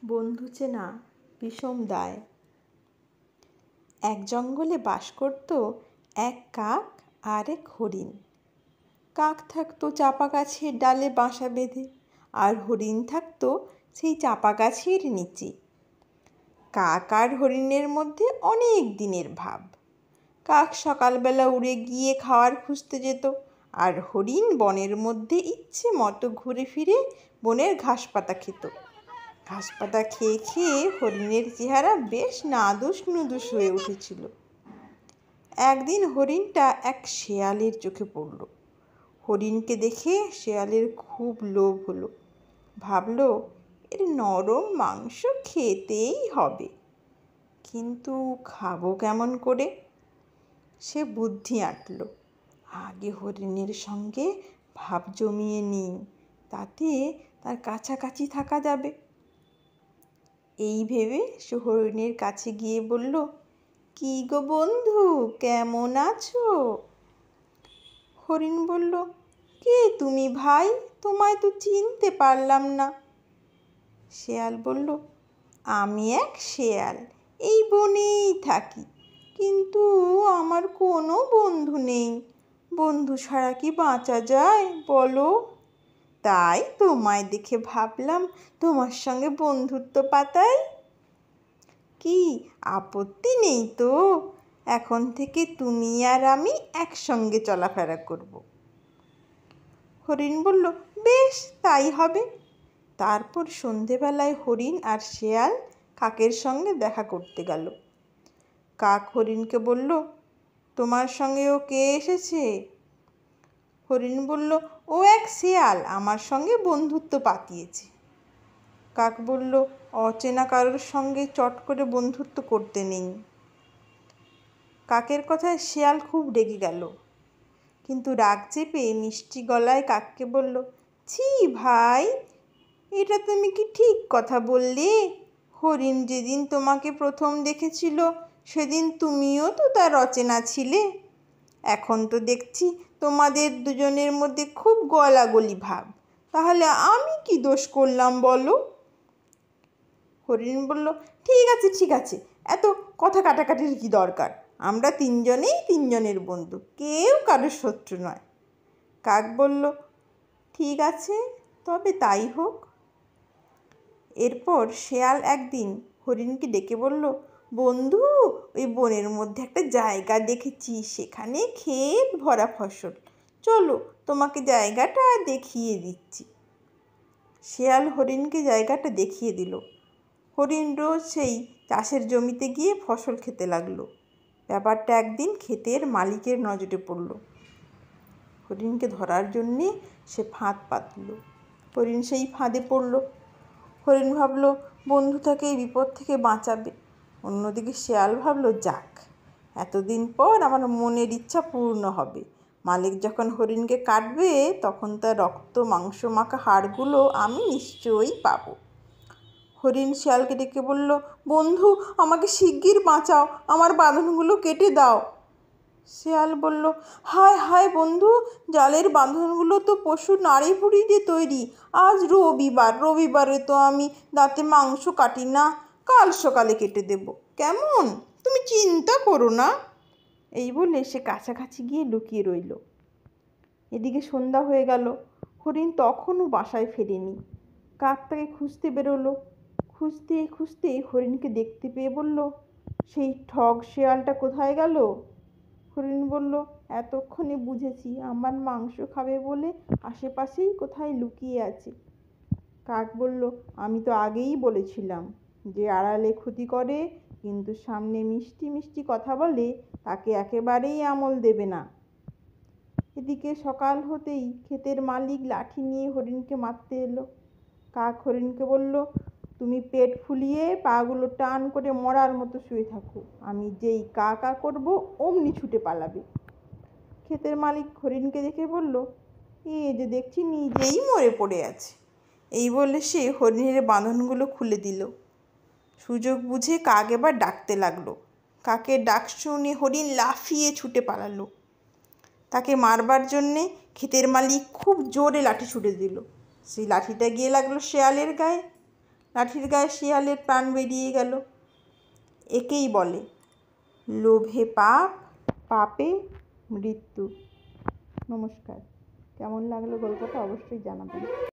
বন্ধু চেনা বিষম দায়। এক জঙ্গলে বাস করত এক কাক আর এক হরিণ। কাক থাকতো চাপা গাছের ডালে বাসা বেঁধে, আর হরিণ থাকতো সেই চাপা গাছের নিচে। কাক আর হরিণের মধ্যে অনেক দিনের ভাব। কাক সকালবেলা উড়ে গিয়ে খাওয়ার খুঁজতে যেত, আর হরিণ বনের মধ্যে ইচ্ছে মতো ঘুরে ফিরে বনের ঘাস পাতা খেত। ঘাস পাতা খেয়ে খেয়ে হরিণের চেহারা বেশ নাদুস নুদুস হয়ে উঠেছিল। একদিন হরিণটা এক শেয়ালের চোখে পড়ল। হরিণকে দেখে শেয়ালের খুব লোভ হলো। ভাবলো, এর নরম মাংস খেতেই হবে, কিন্তু খাবো কেমন করে? সে বুদ্ধি আঁটল, আগে হরিণের সঙ্গে ভাব জমিয়ে নিই, তাতে তার কাছাকাছি থাকা যাবে। এই ভেবে সে হরিণের কাছে গিয়ে বলল, কি গো বন্ধু, কেমন আছো? হরিণ বলল, কে তুমি ভাই? তোমায় তো চিনতে পারলাম না। শেয়াল বলল, আমি এক শেয়াল, এই বনেই থাকি, কিন্তু আমার কোনো বন্ধু নেই। বন্ধু ছাড়া কি বাঁচা যায় বলো? তাই তোমায় দেখে ভাবলাম তোমার সঙ্গে বন্ধুত্ব পাতাই। কি আপত্তি নেই তো? এখন থেকে তুমি আর আমি একসঙ্গে চলাফেরা করব। হরিণ বলল, বেশ, তাই হবে। তারপর সন্ধেবেলায় হরিণ আর শেয়াল কাকের সঙ্গে দেখা করতে গেল। কাক হরিণকে বলল, তোমার সঙ্গে ও কে এসেছে? হরিণ বলল, ও এক শেয়াল, আমার সঙ্গে বন্ধুত্ব পাতিয়েছে। কাক বলল, অচেনা কারোর সঙ্গে চট করে বন্ধুত্ব করতে নেই। কাকের কথায় শেয়াল খুব রেগে গেল, কিন্তু রাগ চেপে মিষ্টি গলায় কাককে বলল, ছি ভাই, এটা তুমি কি ঠিক কথা বললে? হরিণ যেদিন তোমাকে প্রথম দেখেছিল সেদিন তুমিও তো তার অচেনা ছিলে। এখন তো দেখছি তোমাদের দুজনের মধ্যে খুব গলাগলি ভাব, তাহলে আমি কি দোষ করলাম বলো? হরিণ বলল, ঠিক আছে ঠিক আছে, এত কথা কাটাকাটির কি দরকার? আমরা তিনজনেই তিনজনের বন্ধু, কেউ কারোর শত্রু নয়। কাক বলল, ঠিক আছে, তবে তাই হোক। এরপর শেয়াল একদিন হরিণকে ডেকে বলল, বন্ধু, ওই বনের মধ্যে একটা জায়গা দেখেছি, সেখানে ক্ষেত ভরা ফসল, চলো তোমাকে জায়গাটা দেখিয়ে দিচ্ছি। শেয়াল হরিণকে জায়গাটা দেখিয়ে দিল। হরিণ রোজ সেই চাষের জমিতে গিয়ে ফসল খেতে লাগলো। ব্যাপারটা একদিন ক্ষেতের মালিকের নজরে পড়ল। হরিণকে ধরার জন্যে সে ফাঁদ পাতল। হরিণ সেই ফাঁদে পড়ল। হরিণ ভাবল, বন্ধু তাকে এই বিপদ থেকে বাঁচাবে। অন্যদিকে শেয়াল ভাবল, যাক, এতদিন পর আমার মনের ইচ্ছা পূর্ণ হবে। মালিক যখন হরিণকে কাটবে, তখন তার রক্ত মাংস মাখা হাড়গুলো আমি নিশ্চয়ই পাবো। হরিণ শিয়ালকে ডেকে বলল, বন্ধু, আমাকে শিগগির বাঁচাও, আমার বাঁধনগুলো কেটে দাও। শিয়াল বলল, হায় হায় বন্ধু, জালের বাঁধনগুলো তো পশুর নাড়ি ভুঁড়ি দিয়ে তৈরি। আজ রবিবার, রবিবারে তো আমি দাঁতে মাংস কাটি না, কাল সকালে কেটে দেব, কেমন? তুমি চিন্তা করো না। এই বলে সে কাছাকাছি গিয়ে লুকিয়ে রইল। এদিকে সন্ধ্যা হয়ে গেল, হরিণ তখনও বাসায় ফেরেনি। কাক তাকে খুঁজতে বেরোলো। খুঁজতে খুঁজতে হরিণকে দেখতে পেয়ে বলল, সেই ঠগ শেয়ালটা কোথায় গেল? হরিণ বলল, এতক্ষণে বুঝেছি, আমার মাংস খাবে বলে আশেপাশেই কোথায় লুকিয়ে আছে। কাক বলল, আমি তো আগেই বলেছিলাম, যে আড়ালে ক্ষতি করে কিন্তু সামনে মিষ্টি মিষ্টি কথা বলে, তাকে একেবারেই আমল দেবে না। এদিকে সকাল হতেই ক্ষেতের মালিক লাঠি নিয়ে হরিণকে মারতে এলো। কাক হরিণকে বলল, তুমি পেট ফুলিয়ে পাগুলো টান করে মরার মতো শুয়ে থাকো, আমি যেই কা কা করবো অমনি ছুটে পালাবে। ক্ষেতের মালিক হরিণকে দেখে বলল, এ যে দেখছি নিজেই মরে পড়ে আছে। এই বলে সে হরিণের বাঁধনগুলো খুলে দিল। সুযোগ বুঝে কাক এবার ডাকতে লাগলো। কাকের ডাক শুনে হরিণ লাফিয়ে ছুটে পালালো। তাকে মারবার জন্যে ক্ষেতের মালিক খুব জোরে লাঠি ছুড়ে দিল। সেই লাঠিটা গিয়ে লাগলো শেয়ালের গায়ে। লাঠির গায়ে শিয়ালের প্রাণ বেরিয়ে গেল। একেই বলে লোভে পাপ, পাপে মৃত্যু। নমস্কার। কেমন লাগলো গল্পটা অবশ্যই জানাবেন।